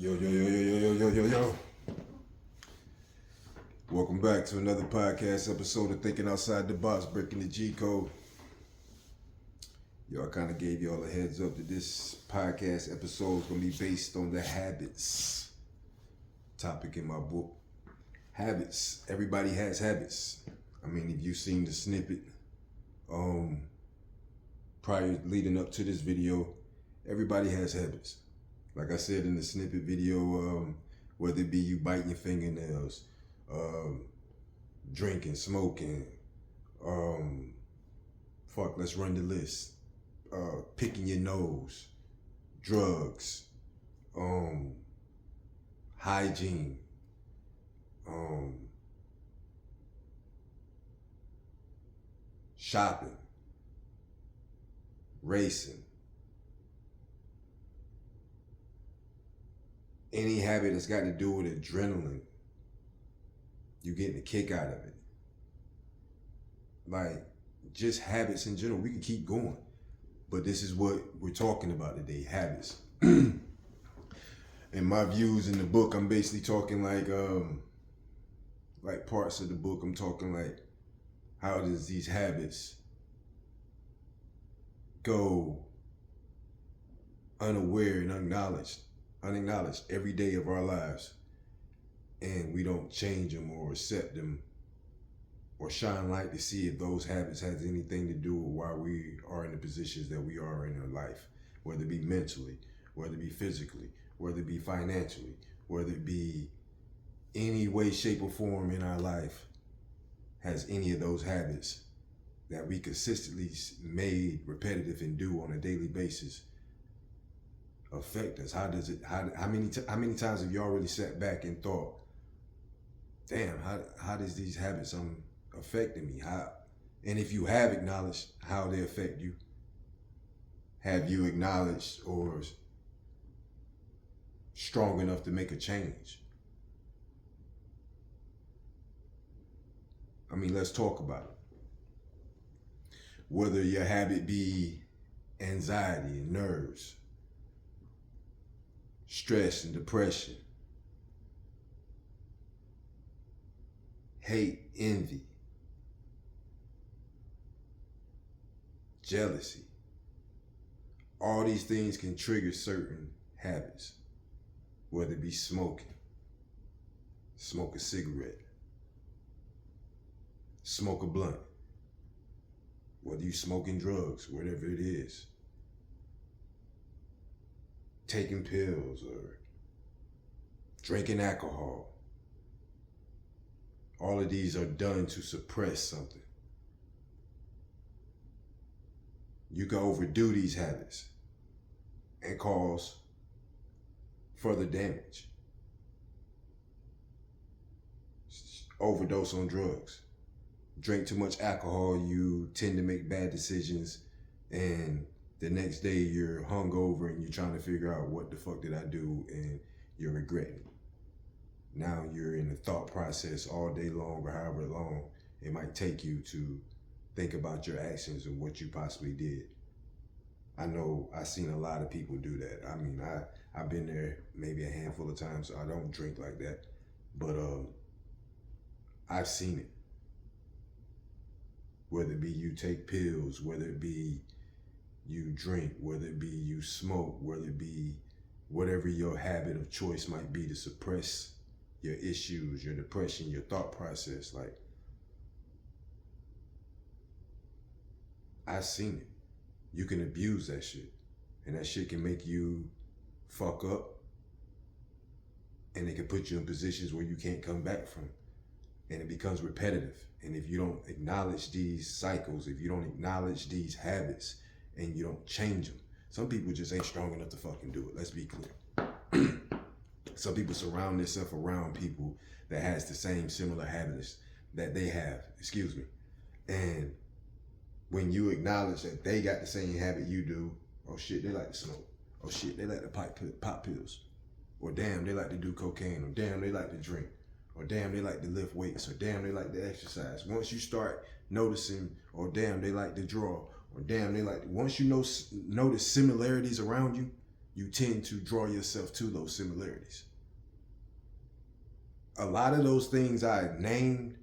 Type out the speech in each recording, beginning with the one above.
Yo, yo, yo, yo, yo, yo, yo, yo, yo. Welcome back to another podcast episode of Thinking Outside the Box, Breaking the G Code. Yo, I kind of gave y'all a heads up that this podcast episode is going to be based on the habits topic in my book. Habits. Everybody has habits. I mean, if you've seen the snippet prior leading up to this video, everybody has habits. Like I said in the snippet video, whether it be you biting your fingernails, drinking, smoking, let's run the list, picking your nose, drugs, hygiene, shopping, racing. Any habit that's got to do with adrenaline, you getting a kick out of it. Like, just habits in general. We can keep going, but this is what we're talking about today, habits. In my views in the book, I'm basically talking like parts of the book. I'm talking like, how does these habits go unaware and unacknowledged every day of our lives, and we don't change them or accept them or shine light to see if those habits has anything to do with why we are in the positions that we are in our life, whether it be mentally, whether it be physically, whether it be financially, whether it be any way, shape, or form in our life, has any of those habits that we consistently made repetitive and do on a daily basis affect us. How many times have y'all really sat back and thought, damn, how does these habits affecting me? How? And if you have acknowledged how they affect you, have you acknowledged or strong enough to make a change? I mean, let's talk about it. Whether your habit be anxiety and nerves, stress and depression, hate, envy, jealousy. All these things can trigger certain habits, whether it be smoking, smoke a cigarette, smoke a blunt, whether you smoking drugs, whatever it is, taking pills or drinking alcohol. All of these are done to suppress something. You can overdo these habits and cause further damage. Overdose on drugs. Drink too much alcohol, you tend to make bad decisions, and the next day you're hungover and you're trying to figure out what the fuck did I do, and you're regretting. Now you're in the thought process all day long, or however long it might take you to think about your actions and what you possibly did. I know I've seen a lot of people do that. I mean, I've been there maybe a handful of times. I don't drink like that, but I've seen it. Whether it be you take pills, whether it be you drink, whether it be you smoke, whether it be whatever your habit of choice might be to suppress your issues, your depression, your thought process. Like, I've seen it. You can abuse that shit, and that shit can make you fuck up, and it can put you in positions where you can't come back from, and it becomes repetitive. And if you don't acknowledge these cycles, if you don't acknowledge these habits, and you don't change them, some people just ain't strong enough to fucking do it. Let's be clear. Some people surround themselves around people that has the same similar habits that they have, and when you acknowledge that they got the same habit you do, oh shit, they like to smoke. Oh shit, they like to pop pills. Or damn, they like to do cocaine. Or damn, they like to drink. Or damn, they like to lift weights. Or damn, they like to exercise. Once you start noticing, or damn, they like to draw. Or damn, they like to, once you notice similarities around you, you tend to draw yourself to those similarities. A lot of those things I named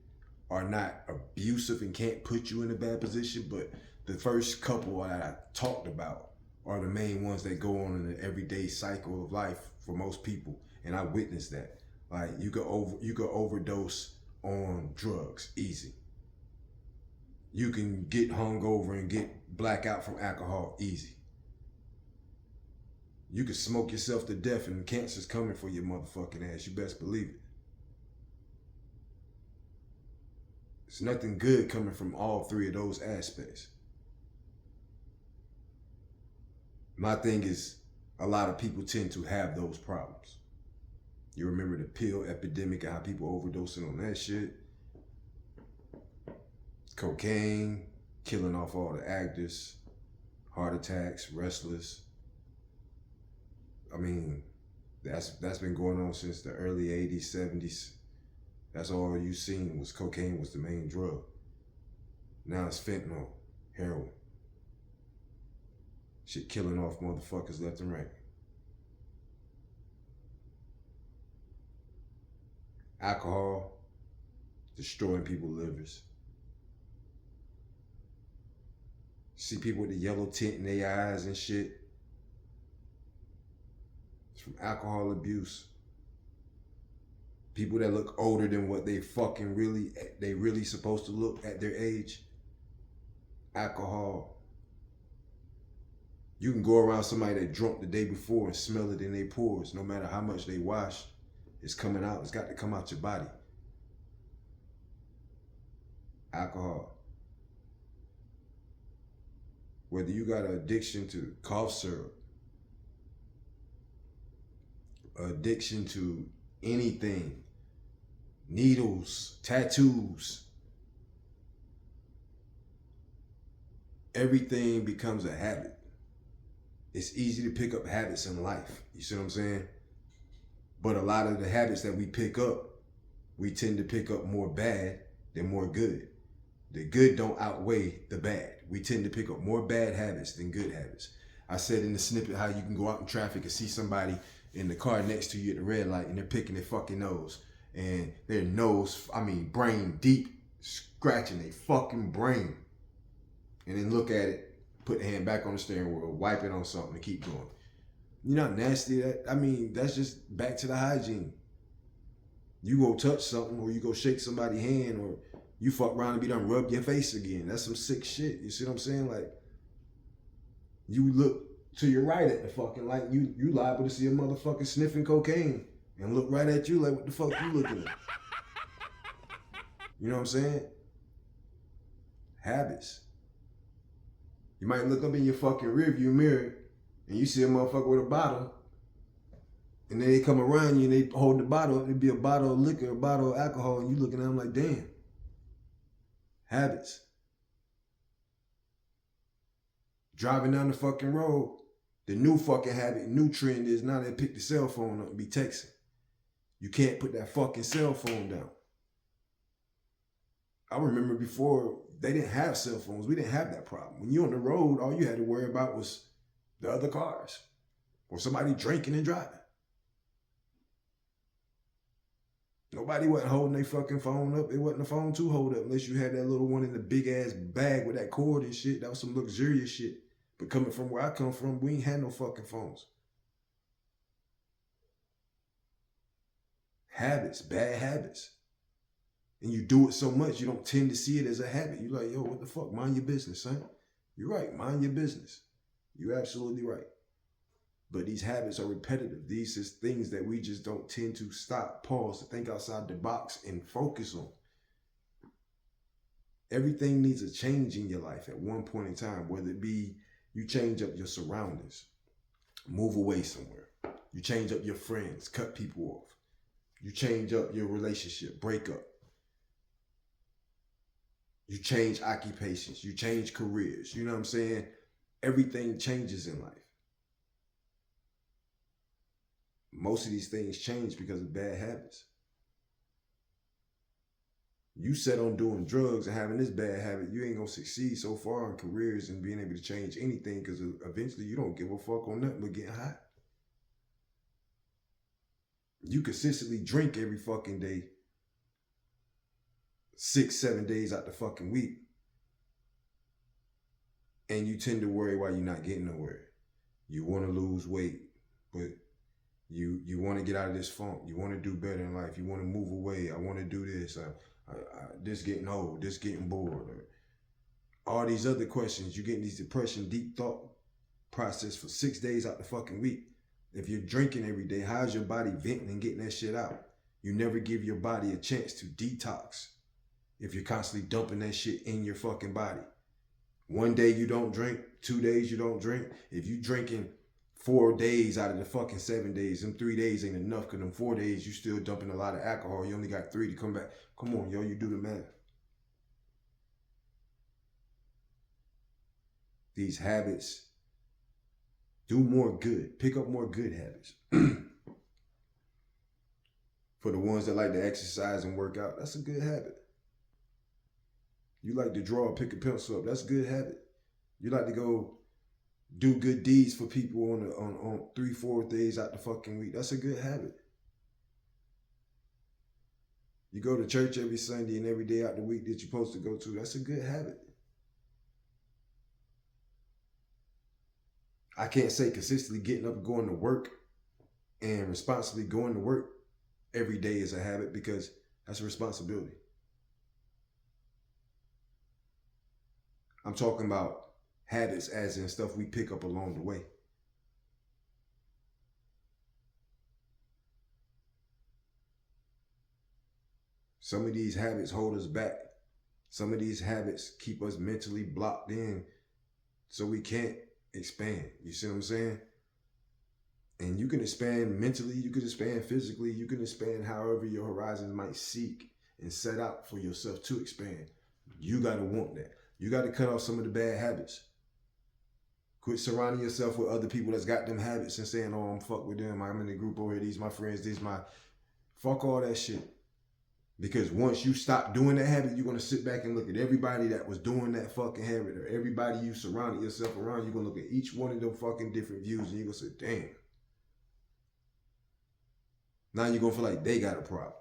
are not abusive and can't put you in a bad position, but the first couple that I talked about are the main ones that go on in the everyday cycle of life for most people, and I witnessed that. Like you could overdose on drugs easy. You can get hungover and get blackout from alcohol easy. You can smoke yourself to death and cancer's coming for your motherfucking ass. You best believe it. There's nothing good coming from all three of those aspects. My thing is, a lot of people tend to have those problems. You remember the pill epidemic and how people overdosing on that shit? Cocaine, killing off all the actors, heart attacks, wrestlers. I mean, that's been going on since the early 80s, 70s. That's all you seen was cocaine was the main drug. Now it's fentanyl, heroin. Shit killing off motherfuckers left and right. Alcohol, destroying people's livers. See people with the yellow tint in their eyes and shit. It's from alcohol abuse. People that look older than what they really supposed to look at their age. Alcohol. You can go around somebody that drunk the day before and smell it in their pores. No matter how much they wash, it's coming out. It's got to come out your body. Alcohol. Whether you got an addiction to cough syrup, addiction to anything, needles, tattoos, everything becomes a habit. It's easy to pick up habits in life. You see what I'm saying? But a lot of the habits that we pick up, we tend to pick up more bad than more good. The good don't outweigh the bad. We tend to pick up more bad habits than good habits. I said in the snippet how you can go out in traffic and see somebody in the car next to you at the red light and they're picking their fucking nose. And their nose, brain deep, scratching their fucking brain. And then look at it, put the hand back on the steering wheel, wipe it on something and keep going. You're not nasty. That's just back to the hygiene. You go touch something or you go shake somebody's hand or you fuck around and be done rub your face again. That's some sick shit. You see what I'm saying? Like, you look to your right at the fucking light, you liable to see a motherfucker sniffing cocaine and look right at you like, what the fuck you looking at? You know what I'm saying? Habits. You might look up in your fucking rearview mirror and you see a motherfucker with a bottle and then they come around you and they hold the bottle up. It'd be a bottle of liquor, a bottle of alcohol, and you looking at them like, damn. Habits. Driving down the fucking road, the new fucking habit, new trend is now they pick the cell phone up and be texting. You can't put that fucking cell phone down. I remember before they didn't have cell phones. We didn't have that problem. When you're on the road, all you had to worry about was the other cars or somebody drinking and driving. Nobody wasn't holding their fucking phone up. It wasn't a phone to hold up unless you had that little one in the big ass bag with that cord and shit. That was some luxurious shit. But coming from where I come from, we ain't had no fucking phones. Habits, bad habits. And you do it so much, you don't tend to see it as a habit. You're like, yo, what the fuck? Mind your business, son. You're right. Mind your business. You're absolutely right. But these habits are repetitive. These is things that we just don't tend to stop, pause, to think outside the box and focus on. Everything needs a change in your life at one point in time, whether it be you change up your surroundings, move away somewhere. You change up your friends, cut people off. You change up your relationship, break up. You change occupations, you change careers. You know what I'm saying? Everything changes in life. Most of these things change because of bad habits. You set on doing drugs and having this bad habit, you ain't gonna succeed so far in careers and being able to change anything because eventually you don't give a fuck on nothing but getting high. You consistently drink every fucking day, 6-7 days out the fucking week, and you tend to worry why you're not getting nowhere. You want to lose weight, but you want to get out of this funk. You want to do better in life. You want to move away. I want to do this. This getting old. This getting bored. Or all these other questions. You getting these depression, deep thought process for 6 days out the fucking week. If you're drinking every day, how's your body venting and getting that shit out? You never give your body a chance to detox if you're constantly dumping that shit in your fucking body. 1 day you don't drink, 2 days you don't drink. If you drinking 4 days out of the fucking 7 days, them 3 days ain't enough, because them 4 days you still dumping a lot of alcohol. You only got 3 to come back. Come on, yo, you do the math. These habits, do more good. Pick up more good habits. For the ones that like to exercise and work out, that's a good habit. You like to draw, pick a pencil up, that's a good habit. You like to go do good deeds for people on 3-4 days out the fucking week, that's a good habit. You go to church every Sunday and every day out the week that you're supposed to go to, that's a good habit. I can't say consistently getting up and going to work and responsibly going to work every day is a habit, because that's a responsibility. I'm talking about habits as in stuff we pick up along the way. Some of these habits hold us back. Some of these habits keep us mentally blocked in so we can't expand. You see what I'm saying? And you can expand mentally, you can expand physically, you can expand however your horizons might seek and set out for yourself to expand. You got to want that. You got to cut off some of the bad habits. Quit surrounding yourself with other people that's got them habits and saying, oh, I'm fuck with them. I'm in the group over here. These my friends. These my... Fuck all that shit. Because once you stop doing that habit, you're going to sit back and look at everybody that was doing that fucking habit, or everybody you surrounded yourself around. You're going to look at each one of them fucking different views and you're going to say, damn. Now you're going to feel like they got a problem.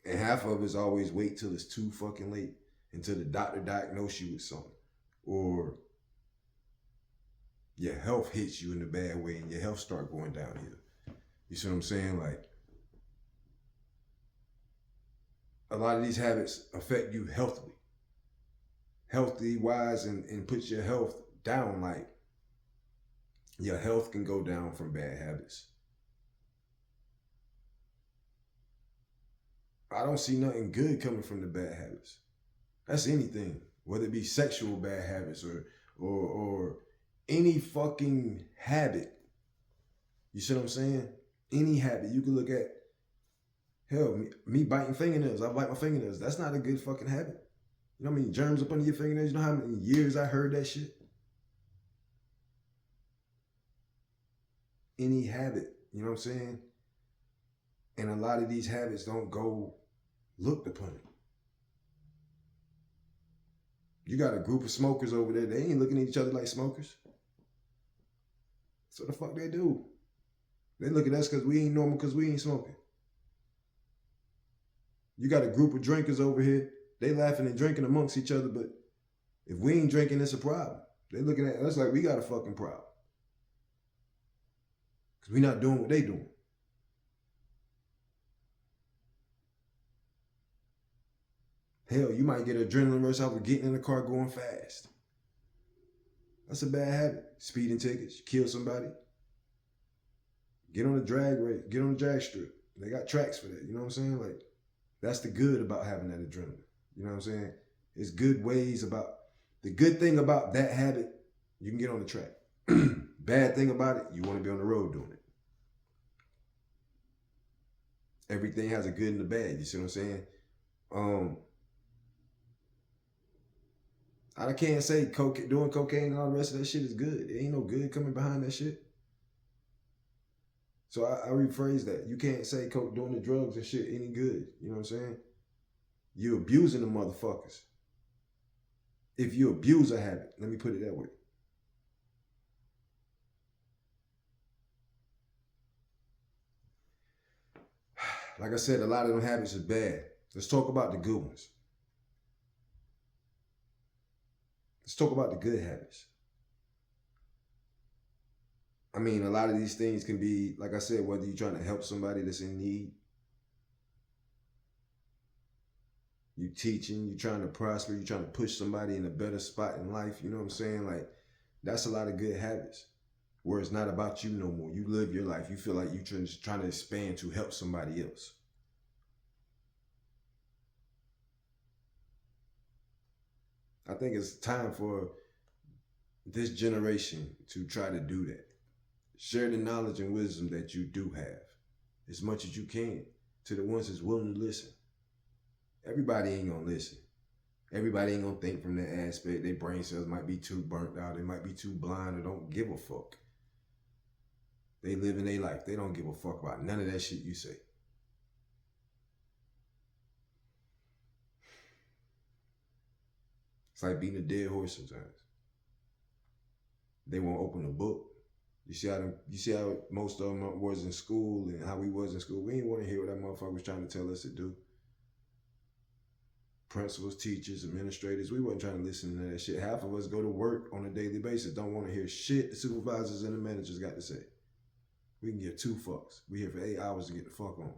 And half of us always wait till it's too fucking late until the doctor diagnosed you with something. Or your health hits you in a bad way and your health start going downhill. You see what I'm saying? Like, a lot of these habits affect you healthy wise, and put your health down. Like, your health can go down from bad habits. I don't see nothing good coming from the bad habits. That's anything, whether it be sexual bad habits or any fucking habit. You see what I'm saying? Any habit. You can look at, hell, me biting fingernails. I bite my fingernails. That's not a good fucking habit. You know how many germs up under your fingernails? You know how many years I heard that shit? Any habit. You know what I'm saying? And a lot of these habits don't go looked upon. You got a group of smokers over there. They ain't looking at each other like smokers. So the fuck they do? They look at us because we ain't normal, because we ain't smoking. You got a group of drinkers over here. They laughing and drinking amongst each other, but if we ain't drinking, it's a problem. They looking at us like we got a fucking problem. Because we not doing what they doing. Hell, you might get an adrenaline rush off of getting in the car going fast. That's a bad habit. Speeding tickets, kill somebody. Get on a drag race, get on a drag strip. They got tracks for that, you know what I'm saying? Like, that's the good about having that adrenaline. You know what I'm saying? It's good ways about, the good thing about that habit, you can get on the track. Bad thing about it, you want to be on the road doing it. Everything has a good and a bad, you see what I'm saying? I can't say doing cocaine and all the rest of that shit is good. There ain't no good coming behind that shit. So I rephrase that. You can't say doing the drugs and shit any good. You know what I'm saying? You abusing the motherfuckers. If you abuse a habit, let me put it that way. Like I said, a lot of them habits is bad. Let's talk about the good ones. Let's talk about the good habits. I mean, a lot of these things can be, like I said, whether you're trying to help somebody that's in need, you teaching, you trying to prosper, you trying to push somebody in a better spot in life. You know what I'm saying? Like, that's a lot of good habits. Where it's not about you no more. You live your life. You feel like you're just trying to expand to help somebody else. I think it's time for this generation to try to do that. Share the knowledge and wisdom that you do have as much as you can to the ones that's willing to listen. Everybody ain't gonna listen. Everybody ain't gonna think from that aspect. Their brain cells might be too burnt out. They might be too blind or don't give a fuck. They live in their life. They don't give a fuck about none of that shit you say. It's like beating a dead horse sometimes. They won't open a book. You see how most of them was in school and how we was in school. We didn't want to hear what that motherfucker was trying to tell us to do. Principals, teachers, administrators, we wasn't trying to listen to that shit. Half of us go to work on a daily basis, don't want to hear shit the supervisors and the managers got to say. We can give 2 fucks. We here for 8 hours to get the fuck on.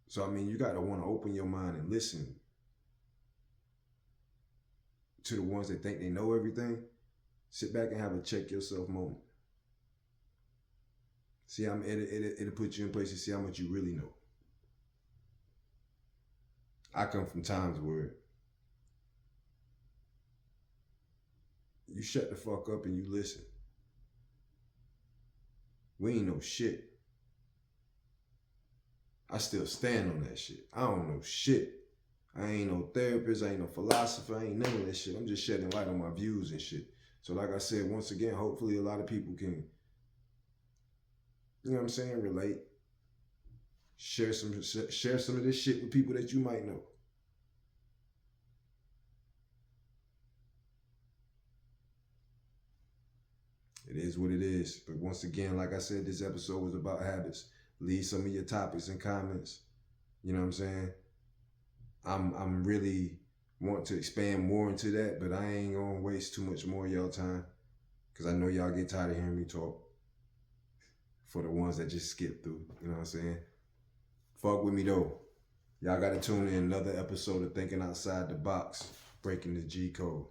So, I mean, you got to want to open your mind and listen to the ones that think they know everything. Sit back and have a check yourself moment. See, it'll put you in place to see how much you really know. I come from times where you shut the fuck up and you listen. We ain't know shit. I still stand on that shit. I don't know shit. I ain't no therapist. I ain't no philosopher. I ain't none of that shit. I'm just shedding light on my views and shit. So like I said, once again, hopefully a lot of people can, you know what I'm saying, relate. Share some of this shit with people that you might know. It is what it is. But once again, like I said, this episode was about habits. Leave some of your topics and comments. You know what I'm saying? I'm really want to expand more into that, but I ain't gonna waste too much more of y'all time because I know y'all get tired of hearing me talk. For the ones that just skip through, you know what I'm saying? Fuck with me though. Y'all gotta tune in another episode of Thinking Outside the Box, breaking the G code.